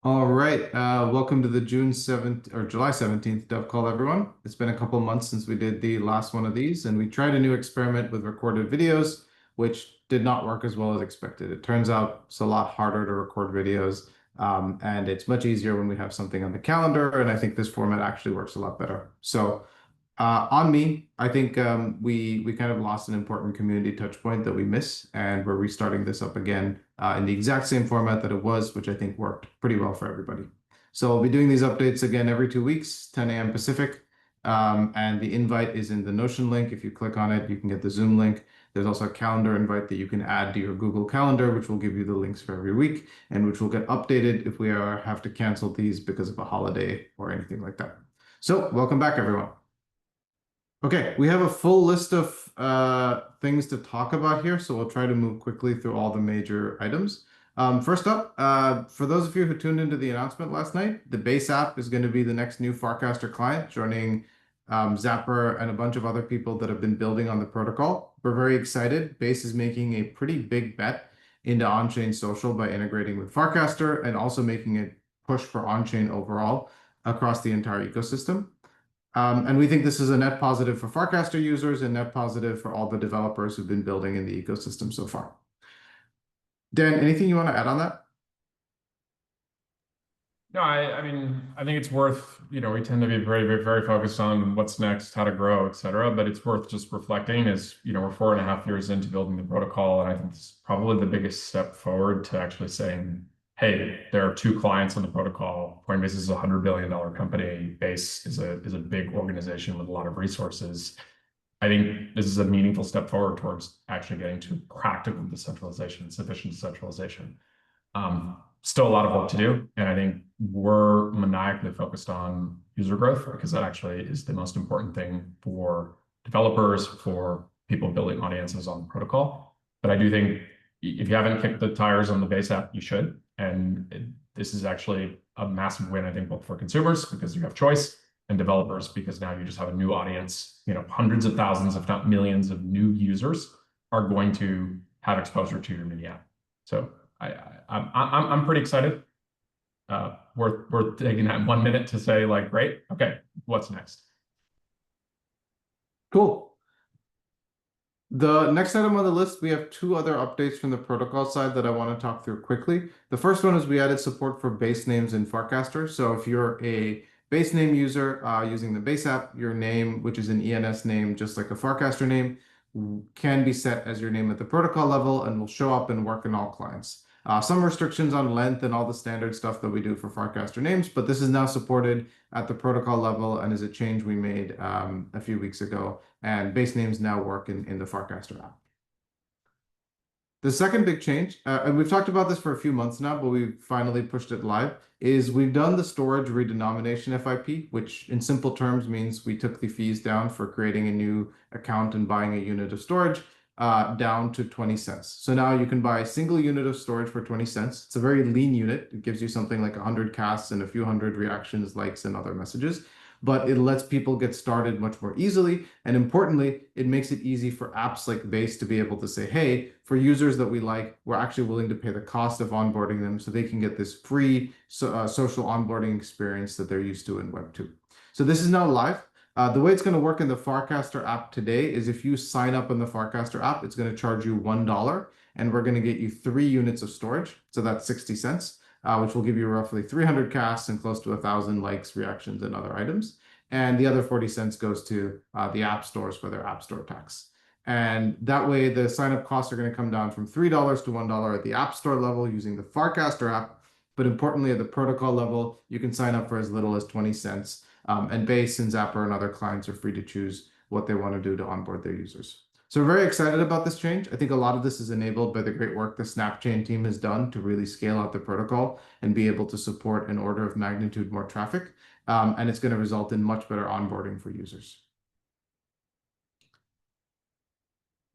All right. Welcome to the June 7th or July 17th Dev Call, everyone. It's been a couple months since we did the last one of these, and we tried a new experiment with recorded videos, which did not work as well as expected. It turns out it's a lot harder to record videos, and it's much easier when we have something on the calendar, and I think this format actually works a lot better. So on me, I think we kind of lost an important community touch point that we miss, and we're restarting this up again in the exact same format that it was, which I think worked pretty well for everybody. So I'll be doing these updates again every 2 weeks, 10 a.m. Pacific, and the invite is in the Notion link. If you click on it, you can get the Zoom link. There's also a calendar invite that you can add to your Google Calendar, which will give you the links for every week, and which will get updated if we have to cancel these because of a holiday or anything like that. So welcome back, everyone. Okay, we have a full list of things to talk about here, so we'll try to move quickly through all the major items. First up, for those of you who tuned into the announcement last night, the Base app is going to be the next new Farcaster client, joining Zapper and a bunch of other people that have been building on the protocol. We're very excited. Base is making a pretty big bet into on-chain social by integrating with Farcaster and also making it push for on-chain overall across the entire ecosystem. And we think this is a net positive for Farcaster users and net positive for all the developers who've been building in the ecosystem so far. Dan, anything you want to add on that? No, I mean, I think it's worth, we tend to be very focused on what's next, how to grow, et cetera. But it's worth just reflecting as, we're 4.5 years into building the protocol. And I think it's probably the biggest step forward to actually saying, hey, there are 2 clients on the protocol. Coinbase is a $100 billion company. Base is a big organization with a lot of resources. I think this is a meaningful step forward towards actually getting to practical decentralization, sufficient decentralization. Still a lot of work to do, and I think we're maniacally focused on user growth because that actually is the most important thing for developers, for people building audiences on the protocol. But I do think if you haven't kicked the tires on the Base app, you should. And this is actually a massive win, I think, both for consumers because you have choice, and developers because now you just have a new audience. Hundreds of thousands, if not millions, of new users are going to have exposure to your mini app. So I'm pretty excited. We're taking that 1 minute to say, like, great, okay, what's next? Cool. The next item on the list, we have 2 other updates from the protocol side that I want to talk through quickly. The first one is we added support for base names in Farcaster. So if you're a base name user using the Base app, your name, which is an ENS name, just like a Farcaster name, can be set as your name at the protocol level and will show up and work in all clients. Some restrictions on length and all the standard stuff that we do for Farcaster names, but this is now supported at the protocol level and is a change we made a few weeks ago. And base names now work in the Farcaster app. The second big change, and we've talked about this for a few months now, but we've finally pushed it live, is we've done the storage redenomination FIP, which in simple terms means we took the fees down for creating a new account and buying a unit of storage down to 20 cents. So now you can buy a single unit of storage for 20 cents. It's a very lean unit. It gives you something like 100 casts and a few hundred reactions, likes, and other messages. But it lets people get started much more easily. And importantly, it makes it easy for apps like Base to be able to say, hey, for users that we like, we're actually willing to pay the cost of onboarding them so they can get this free social onboarding experience that they're used to in Web 2. So this is now live. The way it's going to work in the Farcaster app today is if you sign up in the Farcaster app, it's going to charge you $1, and we're going to get you 3 units of storage. So that's 60 cents. Which will give you roughly 300 casts and close to 1,000 likes, reactions, and other items. And the other 40 cents goes to the app stores for their app store tax. And that way, the sign-up costs are going to come down from $3 to $1 at the app store level using the Farcaster app. But importantly, at the protocol level, you can sign up for as little as 20 cents. And Base and Zapper and other clients are free to choose what they want to do to onboard their users. So we're very excited about this change. I think a lot of this is enabled by the great work the SnapChain team has done to really scale out the protocol and be able to support an order of magnitude more traffic. And it's going to result in much better onboarding for users.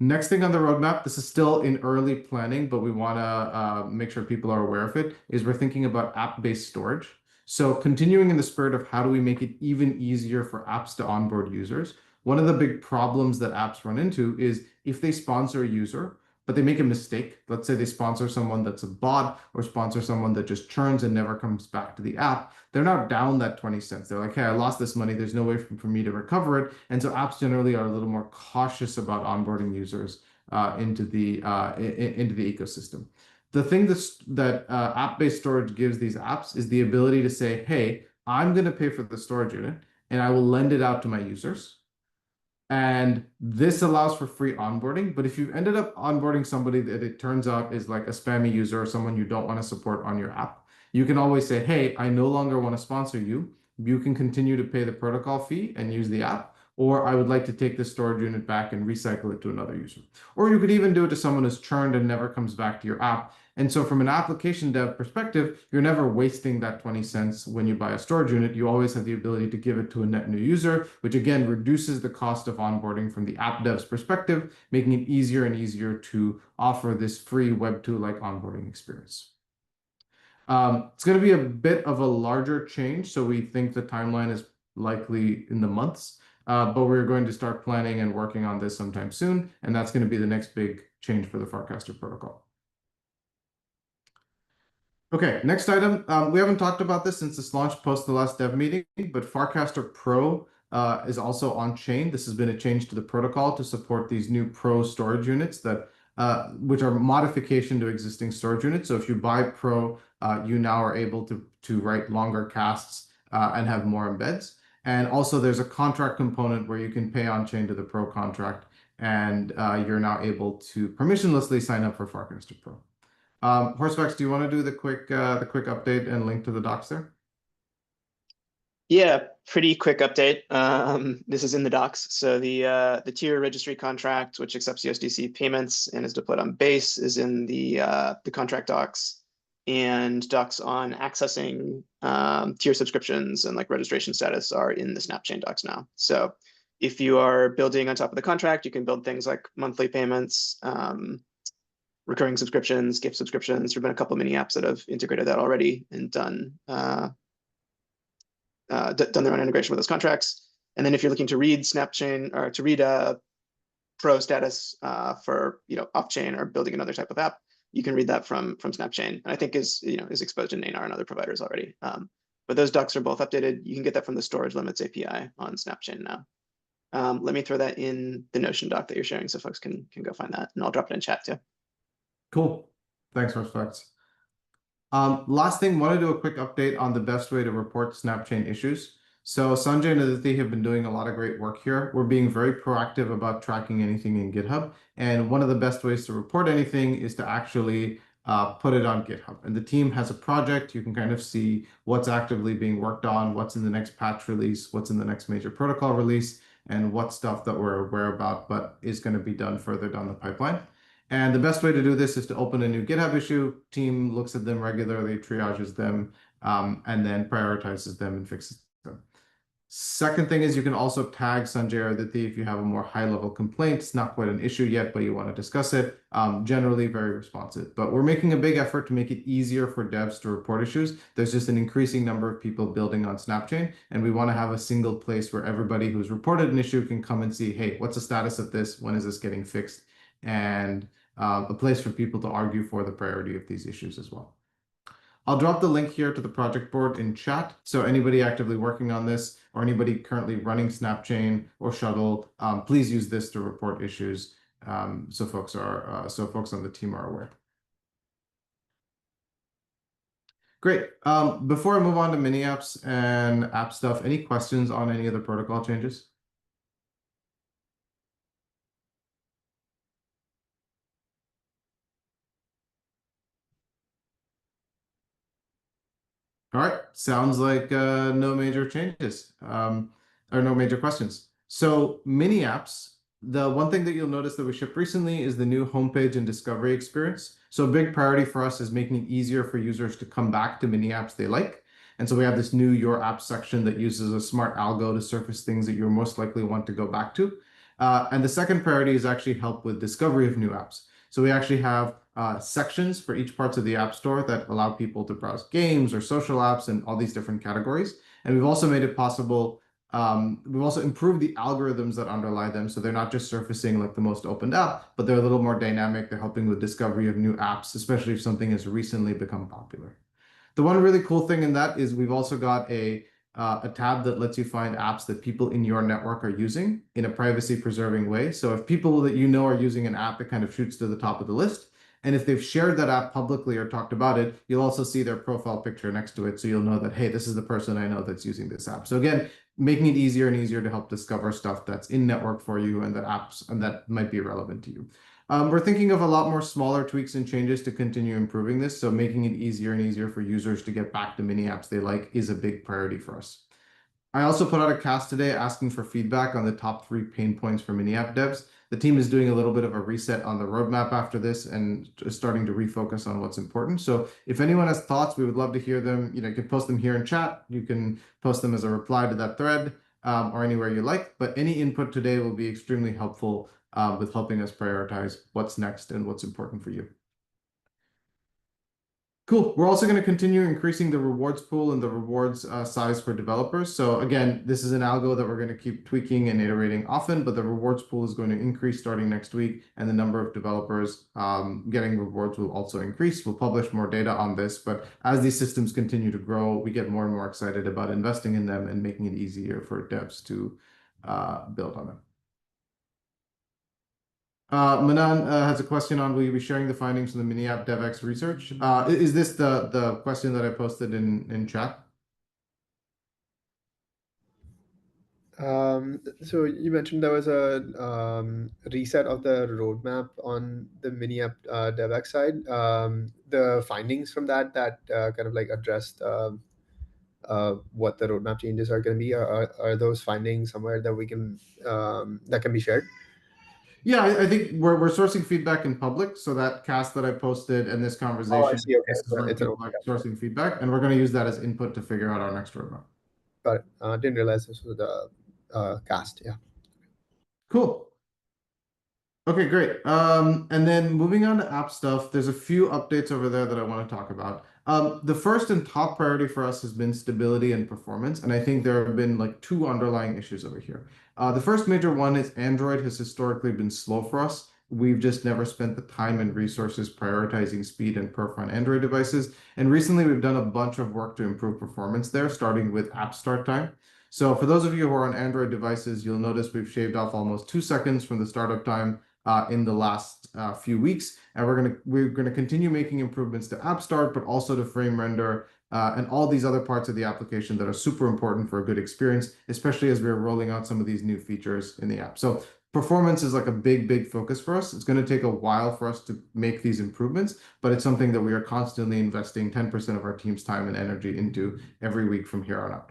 Next thing on the roadmap, this is still in early planning, but we want to make sure people are aware of it, is we're thinking about app-based storage. So continuing in the spirit of how do we make it even easier for apps to onboard users, one of the big problems that apps run into is if they sponsor a user, but they make a mistake. Let's say they sponsor someone that's a bot or sponsor someone that just churns and never comes back to the app. They're now down that 20 cents. They're like, hey, I lost this money. There's no way for me to recover it. And so apps generally are a little more cautious about onboarding users into the ecosystem. The thing that app-based storage gives these apps is the ability to say, hey, I'm going to pay for the storage unit and I will lend it out to my users. And this allows for free onboarding. But if you've ended up onboarding somebody that it turns out is like a spammy user or someone you don't want to support on your app, you can always say, hey, I no longer want to sponsor you. You can continue to pay the protocol fee and use the app, or I would like to take this storage unit back and recycle it to another user. Or you could even do it to someone who's churned and never comes back to your app. And so from an application dev perspective, you're never wasting that 20 cents when you buy a storage unit. You always have the ability to give it to a net new user, which again reduces the cost of onboarding from the app dev's perspective, making it easier and easier to offer this free Web2-like onboarding experience. It's going to be a bit of a larger change, so we think the timeline is likely in the months, but we're going to start planning and working on this sometime soon, and that's going to be the next big change for the Farcaster protocol. Okay, next item. We haven't talked about this since this launched post the last dev meeting, but Farcaster Pro is also on chain. This has been a change to the protocol to support these new Pro storage units which are modification to existing storage units. So if you buy Pro, you now are able to write longer casts and have more embeds. And also there's a contract component where you can pay on chain to the Pro contract, and you're now able to permissionlessly sign up for Farcaster Pro. Horsefax, do you want to do the quick update and link to the docs there? Yeah, pretty quick update. This is in the docs. So the tier registry contract, which accepts USDC payments and is deployed on Base, is in the contract docs, and docs on accessing tier subscriptions and like registration status are in the Snapchain docs now. So if you are building on top of the contract, you can build things like monthly payments, recurring subscriptions, gift subscriptions. There've been a couple of mini apps that have integrated that already and done their own integration with those contracts. And then if you're looking to read Snapchain or to read Pro status for off-chain or building another type of app, you can read that from Snapchain, and I think is exposed in Nanar and other providers already. But those docs are both updated. You can get that from the storage limits API on Snapchain now. Let me throw that in the Notion doc that you're sharing so folks can go find that, and I'll drop it in chat too. Cool. Thanks, Horsefax. Last thing, want to do a quick update on the best way to report Snapchain issues. So Sanjay and Aditi have been doing a lot of great work here. We're being very proactive about tracking anything in GitHub. And one of the best ways to report anything is to actually put it on GitHub. And the team has a project. You can kind of see what's actively being worked on, what's in the next patch release, what's in the next major protocol release, and what stuff that we're aware about but is going to be done further down the pipeline. And the best way to do this is to open a new GitHub issue. Team looks at them regularly, triages them, and then prioritizes them and fixes them. Second thing is you can also tag Sanjay or Aditi if you have a more high-level complaint. It's not quite an issue yet, but you want to discuss it. Generally very responsive. But we're making a big effort to make it easier for devs to report issues. There's just an increasing number of people building on Snapchain, and we want to have a single place where everybody who's reported an issue can come and see, hey, what's the status of this? When is this getting fixed? And a place for people to argue for the priority of these issues as well. I'll drop the link here to the project board in chat. So anybody actively working on this or anybody currently running Snapchain or Shuttle, please use this to report issues so folks on the team are aware. Great. Before I move on to mini apps and app stuff, any questions on any of the protocol changes? All right, sounds like no major changes or no major questions. So mini apps, the one thing that you'll notice that we shipped recently is the new homepage and discovery experience. So a big priority for us is making it easier for users to come back to mini apps they like. And so we have this new Your App section that uses a smart algo to surface things that you're most likely want to go back to. And the second priority is actually help with discovery of new apps. So we actually have sections for each parts of the App Store that allow people to browse games or social apps and all these different categories. And we've also made it possible We've also improved the algorithms that underlie them, so they're not just surfacing like the most opened app, but they're a little more dynamic. They're helping with discovery of new apps, especially if something has recently become popular. The one really cool thing in that is we've also got a tab that lets you find apps that people in your network are using in a privacy preserving way. So if people that you know are using an app, it kind of shoots to the top of the list. And if they've shared that app publicly or talked about it, you'll also see their profile picture next to it. So you'll know that, hey, this is the person I know that's using this app. So again, making it easier and easier to help discover stuff that's in network for you and that apps and that might be relevant to you. We're thinking of a lot more smaller tweaks and changes to continue improving this. So making it easier and easier for users to get back to mini apps they like is a big priority for us. I also put out a cast today asking for feedback on the top 3 pain points for mini app devs. The team is doing a little bit of a reset on the roadmap after this and starting to refocus on what's important. So if anyone has thoughts, we would love to hear them. You can post them here in chat. You can post them as a reply to that thread or anywhere you like. But any input today will be extremely helpful with helping us prioritize what's next and what's important for you. Cool. We're also going to continue increasing the rewards pool and the rewards size for developers. So again, this is an algo that we're going to keep tweaking and iterating often, but the rewards pool is going to increase starting next week, and the number of developers getting rewards will also increase. We'll publish more data on this, but as these systems continue to grow, we get more and more excited about investing in them and making it easier for devs to build on them. Manan has a question on will you be sharing the findings from the mini app DevX research? Is this the question that I posted in chat? So you mentioned there was a reset of the roadmap on the mini app DevX side. The findings from that kind of like addressed what the roadmap changes are going to be. Are those findings somewhere that we can that can be shared? Yeah, I think we're sourcing feedback in public. So that cast that I posted and this conversation, see. Okay. this is where It's an people open are sourcing feedback, and we're going to use that as input to figure out our next roadmap. Got it. Didn't realize this was the cast. Yeah. Cool. Okay, great. And then moving on to app stuff, there's a few updates over there that I want to talk about. The first and top priority for us has been stability and performance, and I think there have been like 2 underlying issues over here. The first major one is Android has historically been slow for us. We've just never spent the time and resources prioritizing speed and perf on Android devices. And recently, we've done a bunch of work to improve performance there, starting with app start time. So for those of you who are on Android devices, you'll notice we've shaved off almost 2 seconds from the startup time in the last few weeks, and we're gonna continue making improvements to App Start, but also to frame render and all these other parts of the application that are super important for a good experience, especially as we're rolling out some of these new features in the app. So performance is like a big focus for us. It's going to take a while for us to make these improvements, but it's something that we are constantly investing 10% of our team's time and energy into every week from here on out.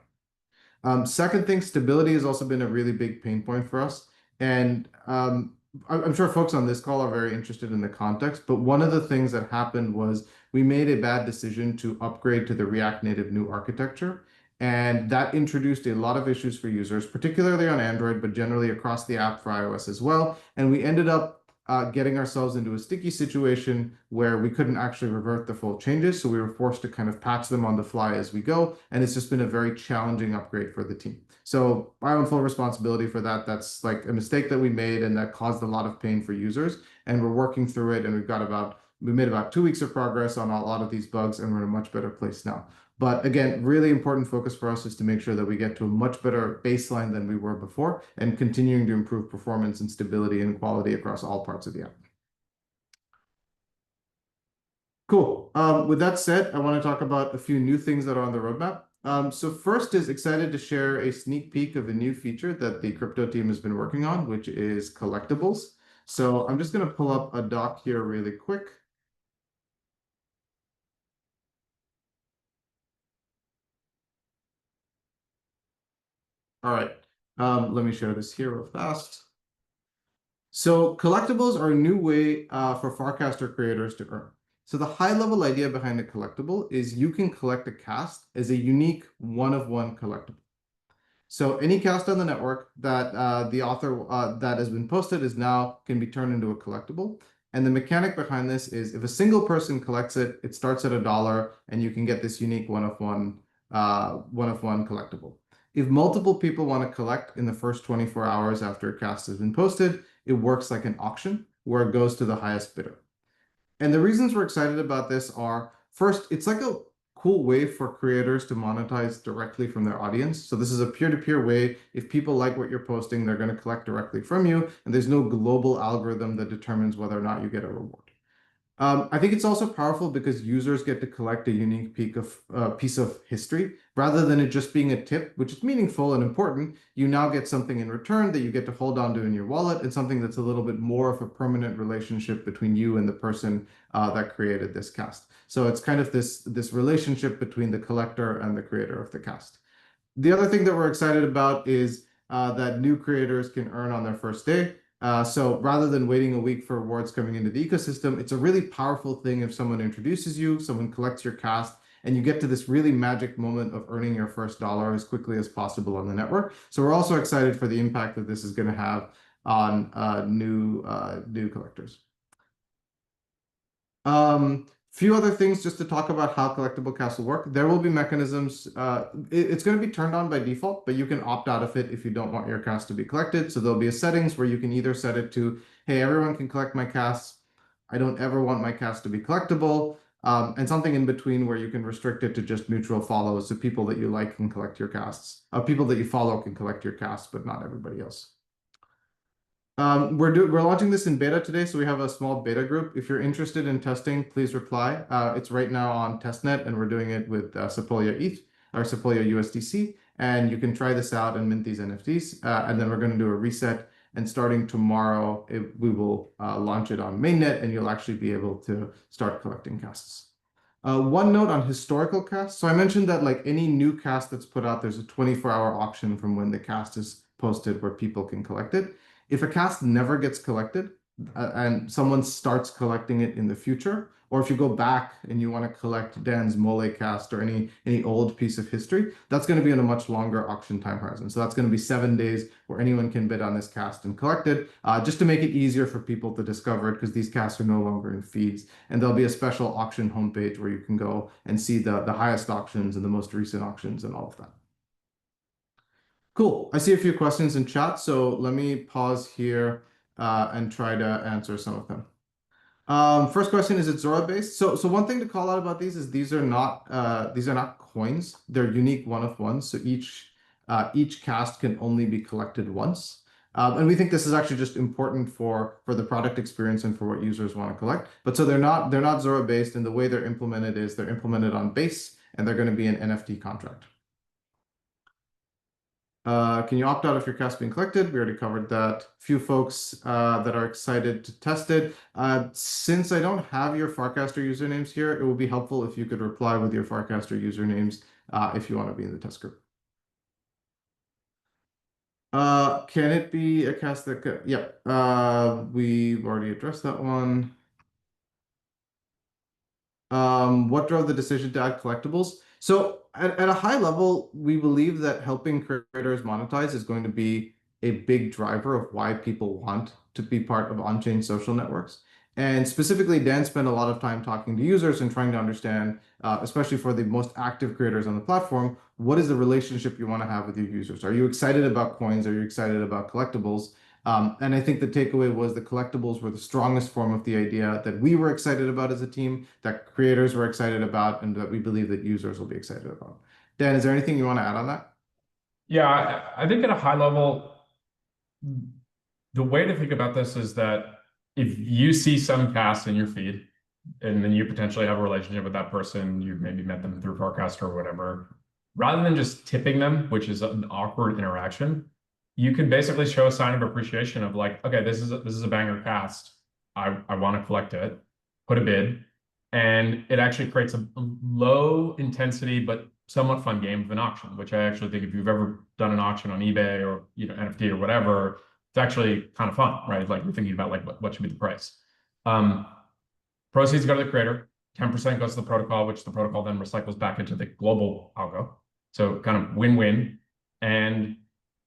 Second thing, stability has also been a really big pain point for us. And I'm sure folks on this call are very interested in the context, but one of the things that happened was we made a bad decision to upgrade to the React Native new architecture. And that introduced a lot of issues for users, particularly on Android, but generally across the app for iOS as well. And we ended up getting ourselves into a sticky situation where we couldn't actually revert the full changes. So we were forced to kind of patch them on the fly as we go. And it's just been a very challenging upgrade for the team. So I own full responsibility for that. That's like a mistake that we made and that caused a lot of pain for users. And we're working through it. And we made about 2 weeks of progress on a lot of these bugs, and we're in a much better place now. But again, really important focus for us is to make sure that we get to a much better baseline than we were before and continuing to improve performance and stability and quality across all parts of the app. Cool. With that said, I want to talk about a few new things that are on the roadmap. So first is excited to share a sneak peek of a new feature that the crypto team has been working on, which is collectibles. So I'm just going to pull up a doc here really quick. All right, let me share this here real fast. So collectibles are a new way for Farcaster creators to earn. So the high-level idea behind a collectible is you can collect a cast as a unique one-of-one collectible. So any cast on the network that the author that has been posted is now can be turned into a collectible. And the mechanic behind this is if a single person collects it, it starts at $1, and you can get this unique one-of-one collectible. If multiple people want to collect in the first 24 hours after a cast has been posted, it works like an auction where it goes to the highest bidder. And the reasons we're excited about this are, first, it's like a cool way for creators to monetize directly from their audience. So this is a peer-to-peer way. If people like what you're posting, they're going to collect directly from you, and there's no global algorithm that determines whether or not you get a reward. I think it's also powerful because users get to collect a unique piece of history rather than it just being a tip, which is meaningful and important. You now get something in return that you get to hold on to in your wallet, and something that's a little bit more of a permanent relationship between you and the person that created this cast. So it's kind of this relationship between the collector and the creator of the cast. The other thing that we're excited about is that new creators can earn on their first day. So rather than waiting a week for rewards coming into the ecosystem, it's a really powerful thing if someone introduces you, someone collects your cast, and you get to this really magic moment of earning your first dollar as quickly as possible on the network. So we're also excited for the impact that this is going to have on new collectors. Few other things just to talk about how collectible casts will work. There will be mechanisms. It's going to be turned on by default, but you can opt out of it if you don't want your cast to be collected. So there'll be a settings where you can either set it to, hey, everyone can collect my casts. I don't ever want my cast to be collectible. And something in between where you can restrict it to just mutual follows. So people that you like can collect your casts. People that you follow can collect your casts, but not everybody else. We're launching this in beta today, so we have a small beta group. If you're interested in testing, please reply. It's right now on testnet, and we're doing it with Sepolia ETH or Sepolia USDC, and you can try this out and mint these NFTs. And then we're going to do a reset, and starting tomorrow, we will launch it on mainnet, and you'll actually be able to start collecting casts. One note on historical casts. So I mentioned that like any new cast that's put out, there's a 24-hour auction from when the cast is posted where people can collect it. If a cast never gets collected and someone starts collecting it in the future, or if you go back and you want to collect Dan's Mole cast or any old piece of history, that's going to be in a much longer auction time horizon. So that's going to be 7 days where anyone can bid on this cast and collect it, just to make it easier for people to discover it, because these casts are no longer in feeds. And there'll be a special auction homepage where you can go and see the highest auctions and the most recent auctions and all of that. Cool. I see a few questions in chat, so let me pause here and try to answer some of them. First question, is it Zora based? So one thing to call out about these is these are not coins. They're unique one-of-ones. So each cast can only be collected once. And we think this is actually just important for the product experience and for what users want to collect. But so they're not Zora based, and the way they're implemented is they're implemented on Base, and they're going to be an NFT contract. Can you opt out if your cast being collected? We already covered that. Few folks that are excited to test it. Since I don't have your Farcaster usernames here, it would be helpful if you could reply with your Farcaster usernames if you want to be in the test group. Can it be a cast that could? Yep. We've already addressed that one. What drove the decision to add collectibles? So at a high level, we believe that helping creators monetize is going to be a big driver of why people want to be part of on-chain social networks. And specifically, Dan spent a lot of time talking to users and trying to understand, especially for the most active creators on the platform, what is the relationship you want to have with your users? Are you excited about coins? Are you excited about collectibles? And I think the takeaway was the collectibles were the strongest form of the idea that we were excited about as a team, that creators were excited about, and that we believe that users will be excited about. Dan, is there anything you want to add on that? Yeah, I think at a high level, the way to think about this is that if you see some cast in your feed, and then you potentially have a relationship with that person, you've maybe met them through Farcaster or whatever, rather than just tipping them, which is an awkward interaction, you can basically show a sign of appreciation of like, okay, this is a banger cast. I want to collect it, put a bid, and it actually creates a low intensity but somewhat fun game of an auction, which I actually think if you've ever done an auction on eBay or NFT or whatever, it's actually kind of fun, right? Like you're thinking about like what should be the price. Proceeds go to the creator, 10% goes to the protocol, which the protocol then recycles back into the global algo. So kind of win-win. And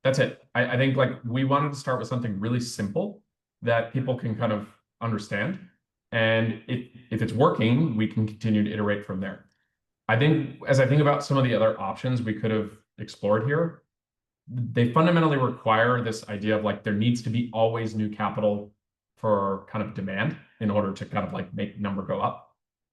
that's it. I think like we wanted to start with something really simple that people can kind of understand. And if it's working, we can continue to iterate from there. I think as I think about some of the other options we could have explored here, they fundamentally require this idea of like there needs to be always new capital for kind of demand in order to kind of like make number go up.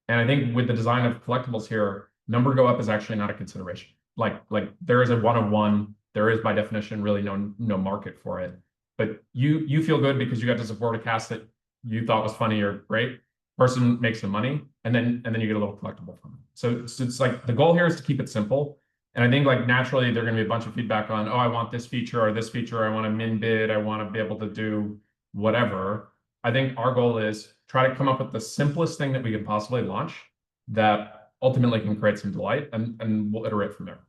And I think with the design of collectibles here, number go up is actually not a consideration. Like there is a one of one. There is by definition really no market for it. But you feel good because you got to support a cast that you thought was funny or great. Person makes some money, and then you get a little collectible from it. So it's like the goal here is to keep it simple. And I think like naturally there're going to be a bunch of feedback on, oh, I want this feature or this feature. I want to min bid. I want to be able to do whatever. I think our goal is try to come up with the simplest thing that we can possibly launch that ultimately can create some delight, and we'll iterate from there.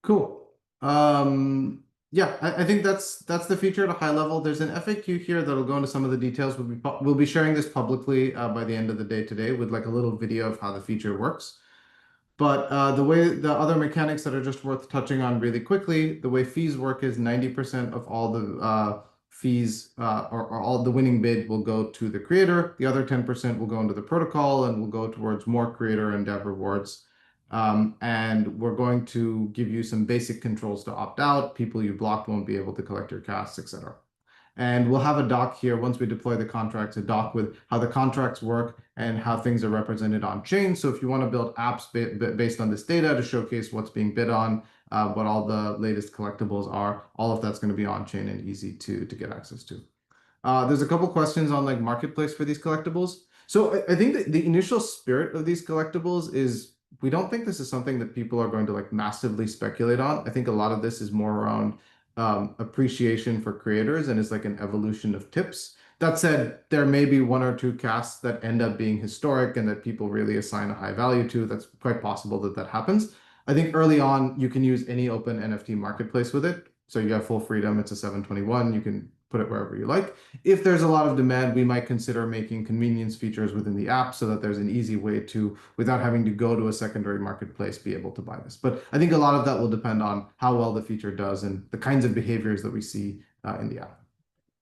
Cool. Yeah, I think that's the feature at a high level. There's an FAQ here that'll go into some of the details. We'll be sharing this publicly by the end of the day today with like a little video of how the feature works. But the other mechanics that are just worth touching on really quickly, the way fees work is 90% of all the fees or all the winning bid will go to the creator. The other 10% will go into the protocol and will go towards more creator and dev rewards. And we're going to give you some basic controls to opt out. People you blocked won't be able to collect your casts, etc. And we'll have a doc here once we deploy the contracts, a doc with how the contracts work and how things are represented on chain. So if you want to build apps based on this data to showcase what's being bid on, what all the latest collectibles are, all of that's going to be on chain and easy to get access to. There's a couple questions on like marketplace for these collectibles. So I think that the initial spirit of these collectibles is we don't think this is something that people are going to like massively speculate on. I think a lot of this is more around appreciation for creators and is like an evolution of tips. That said, there may be one or two casts that end up being historic and that people really assign a high value to. That's quite possible that that happens. I think early on, you can use any open NFT marketplace with it. So you have full freedom. It's a 721. You can put it wherever you like. If there's a lot of demand, we might consider making convenience features within the app so that there's an easy way to, without having to go to a secondary marketplace, be able to buy this. But I think a lot of that will depend on how well the feature does and the kinds of behaviors that we see in the app.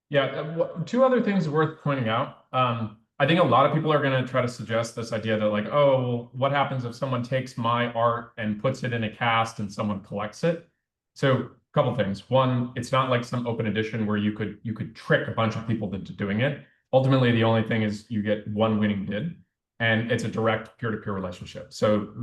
Yeah, two other things worth pointing out. I think a lot of people are going to try to suggest this idea that like, oh, what happens if someone takes my art and puts it in a cast and someone collects it? So couple things. One, it's not like some open edition where you could trick a bunch of people into doing it. Ultimately, the only thing is you get one winning bid, and it's a direct peer-to-peer relationship. So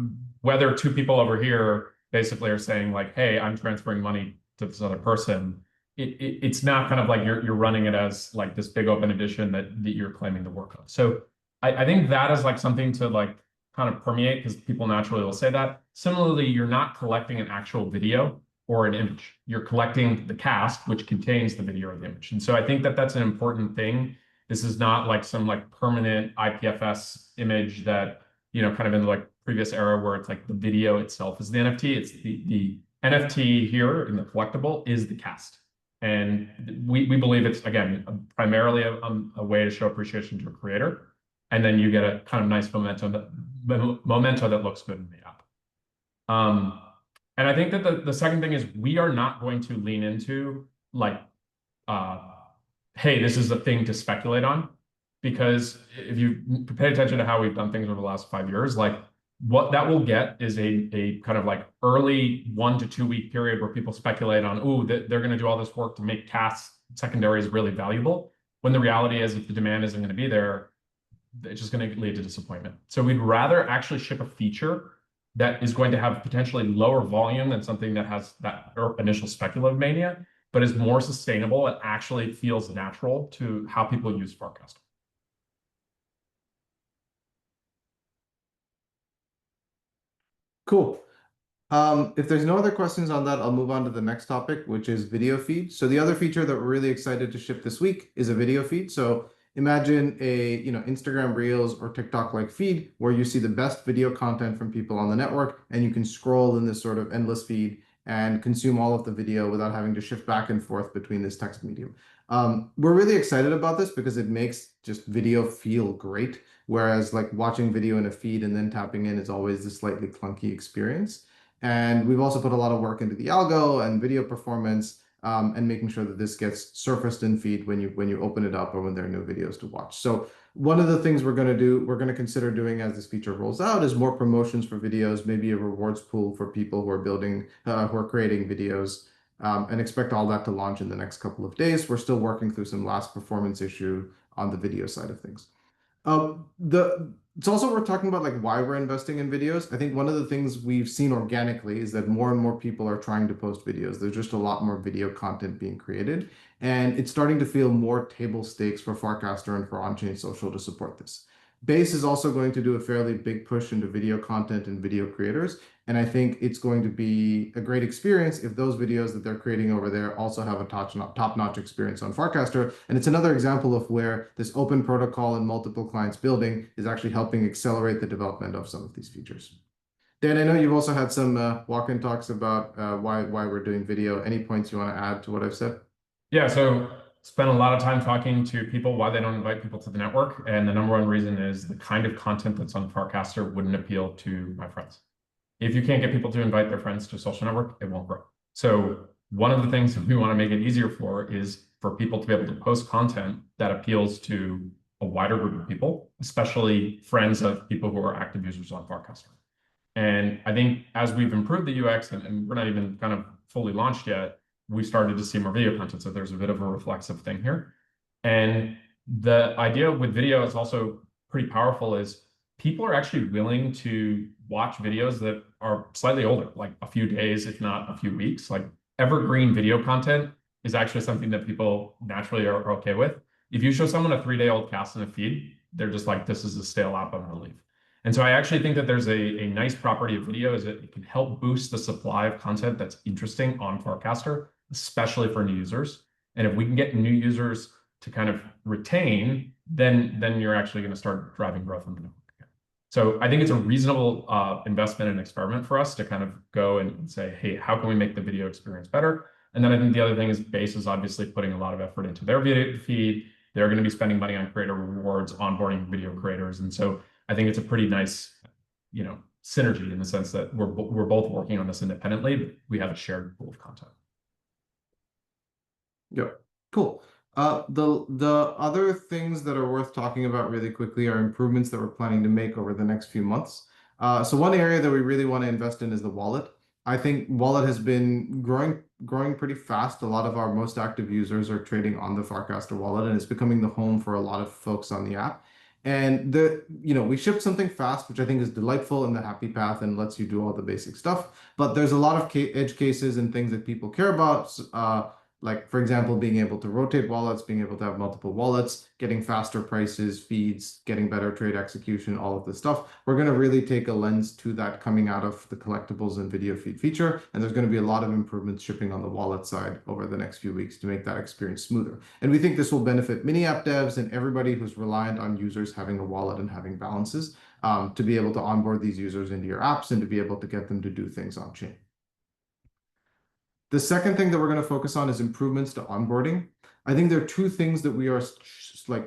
whether two people over here basically are saying like, hey, I'm transferring money to this other person, it's not kind of like you're running it as like this big open edition that you're claiming the work of. So I think that is like something to like kind of permeate because people naturally will say that. Similarly, you're not collecting an actual video or an image. You're collecting the cast, which contains the video or the image. And so I think that that's an important thing. This is not like some like permanent IPFS image that, you know, kind of in the like previous era where it's like the video itself is the NFT. It's the NFT here in the collectible is the cast. And we believe it's, again, primarily a way to show appreciation to a creator. And then you get a kind of nice memento that looks good in the app. And I think that the second thing is we are not going to lean into like, hey, this is a thing to speculate on. Because if you pay attention to how we've done things over the last 5 years, like what that will get is a kind of like early 1 to 2 week period where people speculate on, oh, they're going to do all this work to make casts secondaries really valuable. When the reality is if the demand isn't going to be there, it's just going to lead to disappointment. So we'd rather actually ship a feature that is going to have potentially lower volume than something that has that initial speculative mania, but is more sustainable and actually feels natural to how people use Farcaster. Cool. If there's no other questions on that, I'll move on to the next topic, which is video feed. So the other feature that we're really excited to ship this week is a video feed. So imagine a Instagram Reels or TikTok like feed where you see the best video content from people on the network, and you can scroll in this sort of endless feed and consume all of the video without having to shift back and forth between this text medium. We're really excited about this because it makes just video feel great, whereas like watching video in a feed and then tapping in is always this slightly clunky experience. And we've also put a lot of work into the algo and video performance and making sure that this gets surfaced in feed when you open it up or when there are new videos to watch. So one of the things we're going to consider doing as this feature rolls out is more promotions for videos, maybe a rewards pool for people who are creating videos, and expect all that to launch in the next couple of days. We're still working through some last performance issue on the video side of things. It's also worth talking about like why we're investing in videos. I think one of the things we've seen organically is that more and more people are trying to post videos. There's just a lot more video content being created, and it's starting to feel more table stakes for Farcaster and for on-chain social to support this. Base is also going to do a fairly big push into video content and video creators, and I think it's going to be a great experience if those videos that they're creating over there also have a top-notch experience on Farcaster. And it's another example of where this open protocol and multiple clients building is actually helping accelerate the development of some of these features. Dan, I know you've also had some walk-in talks about why we're doing video. Any points you want to add to what I've said? Yeah, so spent a lot of time talking to people why they don't invite people to the network. And the number one reason is the kind of content that's on Farcaster wouldn't appeal to my friends. If you can't get people to invite their friends to a social network, it won't grow. So one of the things that we want to make it easier for is for people to be able to post content that appeals to a wider group of people, especially friends of people who are active users on Farcaster. And I think as we've improved the UX, and we're not even kind of fully launched yet, we started to see more video content. So there's a bit of a reflexive thing here. And the idea with video is also pretty powerful is people are actually willing to watch videos that are slightly older, like a few days, if not a few weeks. Like evergreen video content is actually something that people naturally are okay with. If you show someone a 3-day-old cast in a feed, they're just like, this is a stale app, I'm gonna leave. And so I actually think that there's a nice property of video is that it can help boost the supply of content that's interesting on Farcaster, especially for new users. And if we can get new users to kind of retain, then you're actually going to start driving growth on the network again. So I think it's a reasonable investment and experiment for us to kind of go and say, hey, how can we make the video experience better? And then I think the other thing is Base is obviously putting a lot of effort into their video feed. They're going to be spending money on creator rewards, onboarding video creators. And so I think it's a pretty nice, synergy in the sense that we're both working on this independently, but we have a shared pool of content. Yeah, cool. The other things that are worth talking about really quickly are improvements that we're planning to make over the next few months. So one area that we really want to invest in is the wallet. I think wallet has been growing pretty fast. A lot of our most active users are trading on the Farcaster wallet, and it's becoming the home for a lot of folks on the app. And we shipped something fast, which I think is delightful in the happy path and lets you do all the basic stuff. But there's a lot of edge cases and things that people care about. Like, for example, being able to rotate wallets, being able to have multiple wallets, getting faster prices, feeds, getting better trade execution, all of this stuff. We're going to really take a lens to that coming out of the collectibles and video feed feature. And there's going to be a lot of improvements shipping on the wallet side over the next few weeks to make that experience smoother. And we think this will benefit mini app devs and everybody who's reliant on users having a wallet and having balances to be able to onboard these users into your apps and to be able to get them to do things on chain. The second thing that we're going to focus on is improvements to onboarding. I think there are two things that we are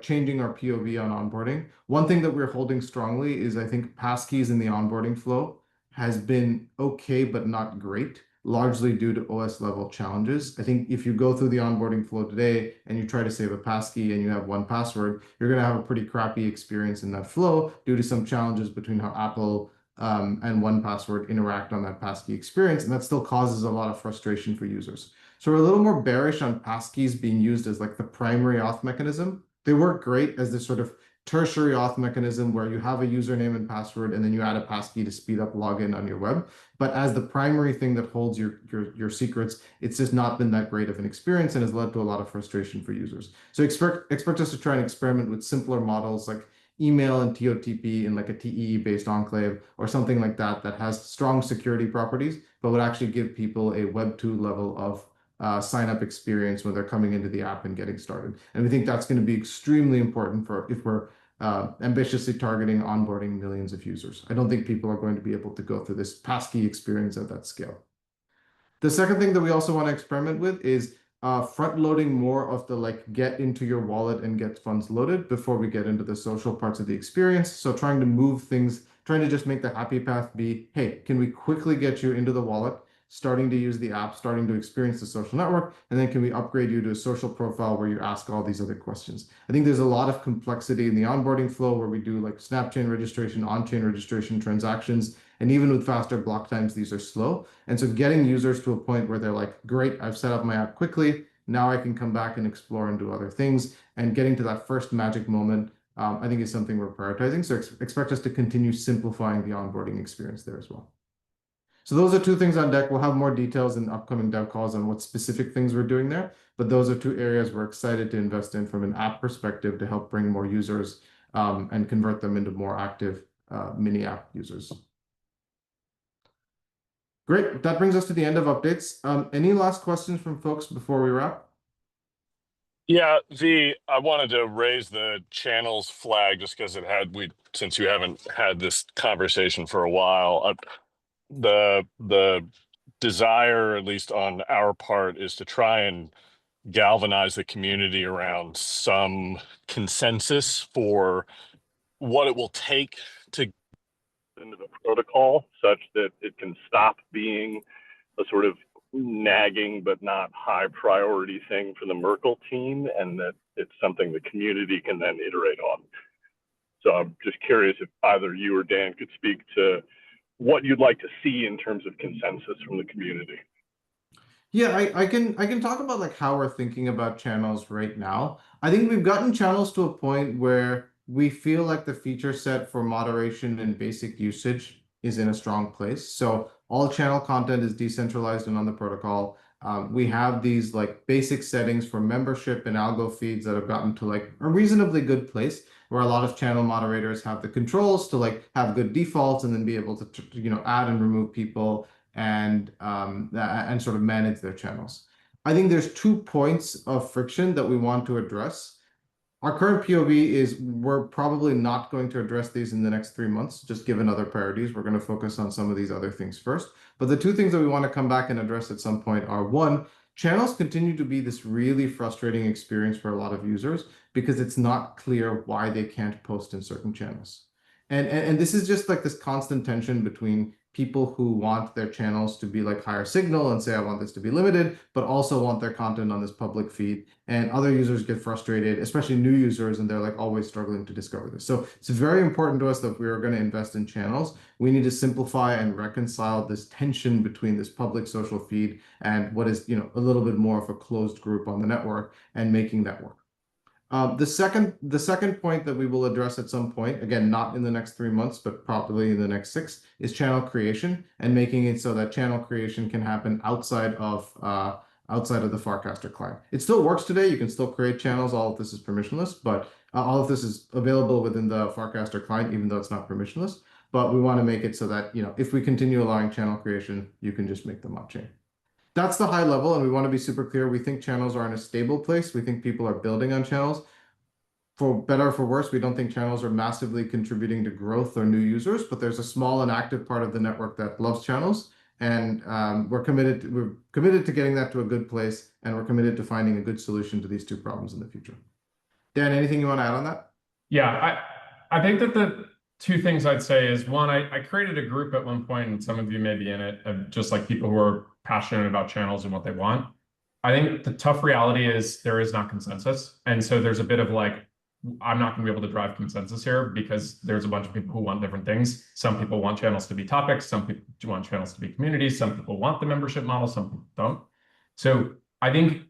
changing our POV on onboarding. One thing that we're holding strongly is I think passkeys in the onboarding flow has been okay, but not great, largely due to OS level challenges. I think if you go through the onboarding flow today and you try to save a passkey and you have one password, you're going to have a pretty crappy experience in that flow due to some challenges between how Apple and 1Password interact on that passkey experience, and that still causes a lot of frustration for users. So we're a little more bearish on passkeys being used as like the primary auth mechanism. They work great as this sort of tertiary auth mechanism where you have a username and password and then you add a passkey to speed up login on your web. But as the primary thing that holds your secrets, it's just not been that great of an experience and has led to a lot of frustration for users. So expect us to try and experiment with simpler models like email and TOTP in like a TEE-based enclave or something like that that has strong security properties, but would actually give people a Web 2 level of sign-up experience when they're coming into the app and getting started. And we think that's going to be extremely important for if we're ambitiously targeting onboarding millions of users. I don't think people are going to be able to go through this passkey experience at that scale. The second thing that we also want to experiment with is front loading more of the get into your wallet and get funds loaded before we get into the social parts of the experience. So trying to move things, trying to just make the happy path be, hey, can we quickly get you into the wallet? starting to use the app, starting to experience the social network, and then can we upgrade you to a social profile where you ask all these other questions. I think there's a lot of complexity in the onboarding flow where we do like snap chain registration, on-chain registration transactions, and even with faster block times, these are slow. And so getting users to a point where they're like, great, I've set up my app quickly. Now I can come back and explore and do other things. And getting to that first magic moment, I think is something we're prioritizing. So expect us to continue simplifying the onboarding experience there as well. So those are two things on deck. We'll have more details in upcoming dev calls on what specific things we're doing there. But those are two areas we're excited to invest in from an app perspective to help bring more users and convert them into more active mini app users. Great. That brings us to the end of updates. Any last questions from folks before we wrap? Yeah, I wanted to raise the channels flag just because since you haven't had this conversation for a while, the desire, at least on our part, is to try and galvanize the community around some consensus for what it will take to get into the protocol such that it can stop being a sort of nagging but not high priority thing for the Merkle team, and that it's something the community can then iterate on. So I'm just curious if either you or Dan could speak to what you'd like to see in terms of consensus from the community. Yeah, I can talk about like how we're thinking about channels right now. I think we've gotten channels to a point where we feel like the feature set for moderation and basic usage is in a strong place. So all channel content is decentralized and on the protocol. We have these like basic settings for membership and algo feeds that have gotten to like a reasonably good place where a lot of channel moderators have the controls to like have good defaults and then be able to add and remove people and sort of manage their channels. I think there's 2 points of friction that we want to address. Our current POV is we're probably not going to address these in the next 3 months, just given other priorities. We're going to focus on some of these other things first. But the 2 things that we want to come back and address at some point are, one, channels continue to be this really frustrating experience for a lot of users because it's not clear why they can't post in certain channels. And this is just like this constant tension between people who want their channels to be like higher signal and say, I want this to be limited, but also want their content on this public feed. And other users get frustrated, especially new users, and they're like always struggling to discover this. So it's very important to us that we are going to invest in channels. We need to simplify and reconcile this tension between this public social feed and what is, a little bit more of a closed group on the network and making that work. The second point that we will address at some point, again, not in the next 3 months, but probably in the next 6, is channel creation and making it so that channel creation can happen outside of the Farcaster client. It still works today. You can still create channels. All of this is permissionless, but all of this is available within the Farcaster client, even though it's not permissionless. But we want to make it so that, if we continue allowing channel creation, you can just make them on-chain. That's the high level, and we want to be super clear. We think channels are in a stable place. We think people are building on channels. For better or for worse, we don't think channels are massively contributing to growth or new users, but there's a small and active part of the network that loves channels, and we're committed to getting that to a good place, and we're committed to finding a good solution to these 2 problems in the future. Dan, anything you want to add on that? Yeah, I think that the 2 things I'd say is, one, I created a group at one point, and some of you may be in it, of just like people who are passionate about channels and what they want. I think the tough reality is there is not consensus. And so there's a bit of like, I'm not going to be able to drive consensus here because there's a bunch of people who want different things. Some people want channels to be topics. Some people want channels to be communities. Some people want the membership model. Some people don't. So I think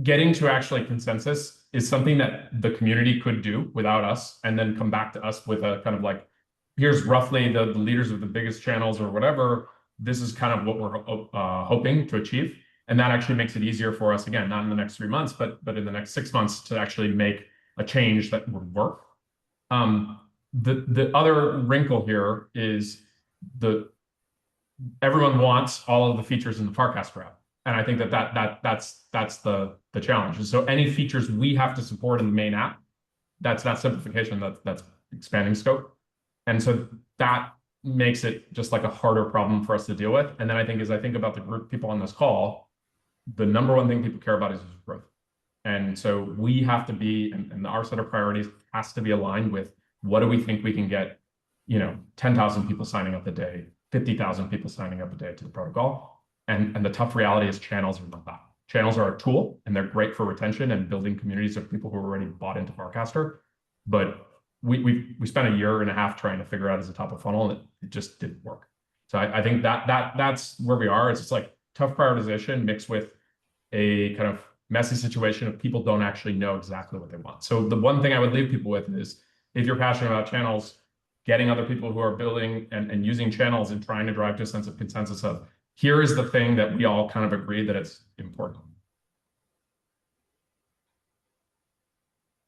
getting to actually consensus is something that the community could do without us, and then come back to us with a kind of like, here's roughly the leaders of the biggest channels or whatever. This is kind of what we're hoping to achieve. And that actually makes it easier for us, again, not in the next 3 months, but in the next 6 months to actually make a change that would work. The other wrinkle here is everyone wants all of the features in the Farcaster app. And I think that's the challenge. And so any features we have to support in the main app, that's not simplification, that's expanding scope. And so that makes it just like a harder problem for us to deal with. And then I think as I think about the group of people on this call, the number one thing people care about is growth. And so we have to be, and our set of priorities has to be aligned with what do we think we can get, 10,000 people signing up a day 50,000 people signing up a day to the protocol. And the tough reality is channels are not that. Channels are a tool and they're great for retention and building communities of people who already bought into Farcaster. But we spent a year and a half trying to figure out as a top of funnel, and it just didn't work. So I think that's where we are. It's just like tough prioritization mixed with a kind of messy situation of people don't actually know exactly what they want. So the one thing I would leave people with is, if you're passionate about channels, getting other people who are building and using channels and trying to drive to a sense of consensus of, here is the thing that we all kind of agree that it's important.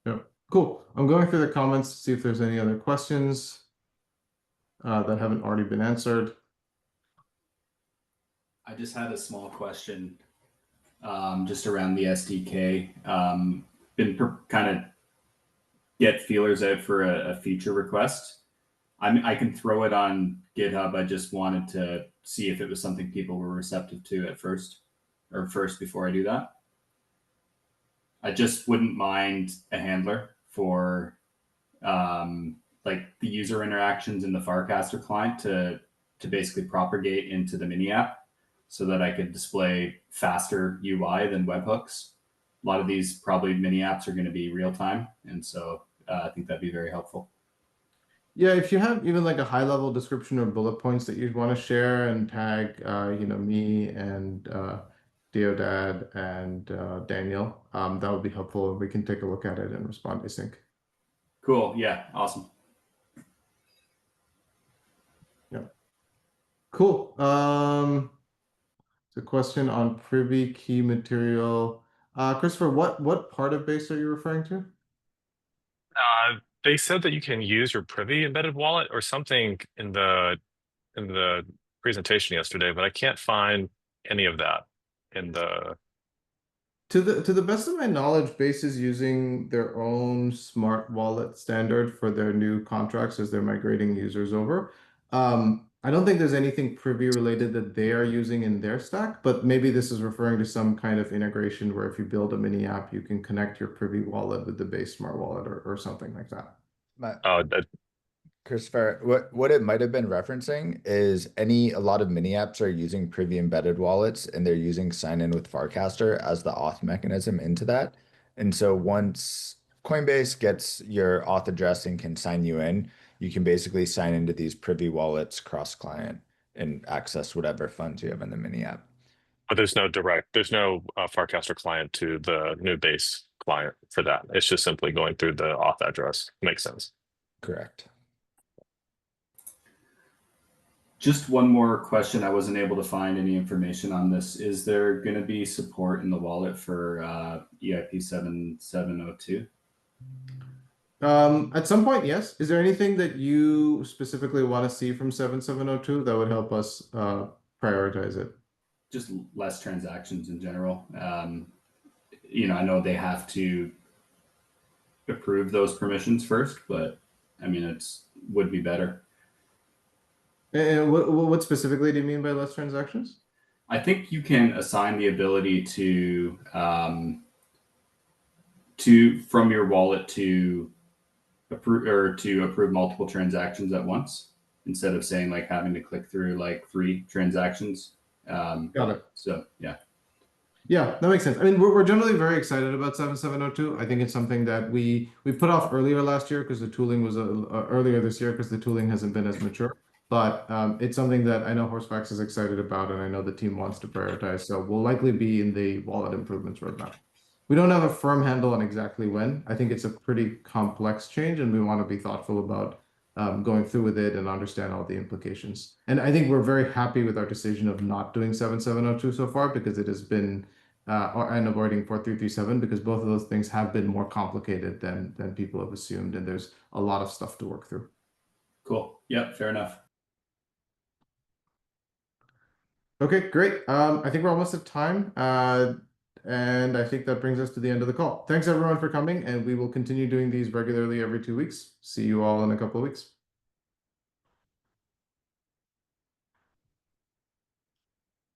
Yeah, cool. I'm going through the comments to see if there's any other questions that haven't already been answered. I just had a small question just around the SDK. Been kind of get feelers out for a feature request. I can throw it on GitHub. I just wanted to see if it was something people were receptive to at first before I do that. I just wouldn't mind a handler for like the user interactions in the Farcaster client to basically propagate into the mini app so that I could display faster UI than webhooks. A lot of these probably mini apps are going to be real time. And so I think that'd be very helpful. Yeah, if you have even like a high level description or bullet points that you'd want to share and tag, me and Deodad and Daniel, that would be helpful. We can take a look at it and respond async. Cool. Yeah. Awesome. Yeah. Cool. It's a question on privy key material. Christopher, what part of base are you referring to? They said that you can use your Privy embedded wallet or something in the presentation yesterday, but I can't find any of that in the. To the best of my knowledge, Base is using their own smart wallet standard for their new contracts as they're migrating users over. I don't think there's anything Privy related that they are using in their stack, but maybe this is referring to some kind of integration where if you build a mini app, you can connect your Privy wallet with the Base smart wallet or something like that. Christopher, what it might have been referencing is a lot of mini apps are using Privy embedded wallets and they're using sign in with Farcaster as the auth mechanism into that. And so once Coinbase gets your auth address and can sign you in, you can basically sign into these Privy wallets cross client and access whatever funds you have in the mini app. But there's no Farcaster client to the new Base client for that. It's just simply going through the auth address. Makes sense. Correct. Just one more question. I wasn't able to find any information on this. Is there going to be support in the wallet for EIP 7702? At some point, yes. Is there anything that you specifically want to see from 7702 that would help us prioritize it? Just less transactions in general. I know they have to approve those permissions first, but I mean, would be better. And what specifically do you mean by less transactions? I think you can assign the ability to from your wallet to approve multiple transactions at once instead of saying like having to click through like 3 transactions. Got it. So yeah. Yeah, that makes sense. I mean, we're generally very excited about 7702. I think it's something that we put off earlier last year because the tooling was earlier this year because the tooling hasn't been as mature. But it's something that I know Horsefax is excited about, and I know the team wants to prioritize. So we'll likely be in the wallet improvements roadmap. We don't have a firm handle on exactly when. I think it's a pretty complex change, and we want to be thoughtful about going through with it and understand all the implications. And I think we're very happy with our decision of not doing 7702 so far because it has been and avoiding 4337 because both of those things have been more complicated than people have assumed, and there's a lot of stuff to work through. Cool. Yep. Fair enough. Okay, great. I think we're almost at time. And I think that brings us to the end of the call. Thanks everyone for coming, and we will continue doing these regularly every 2 weeks. See you all in a couple of weeks.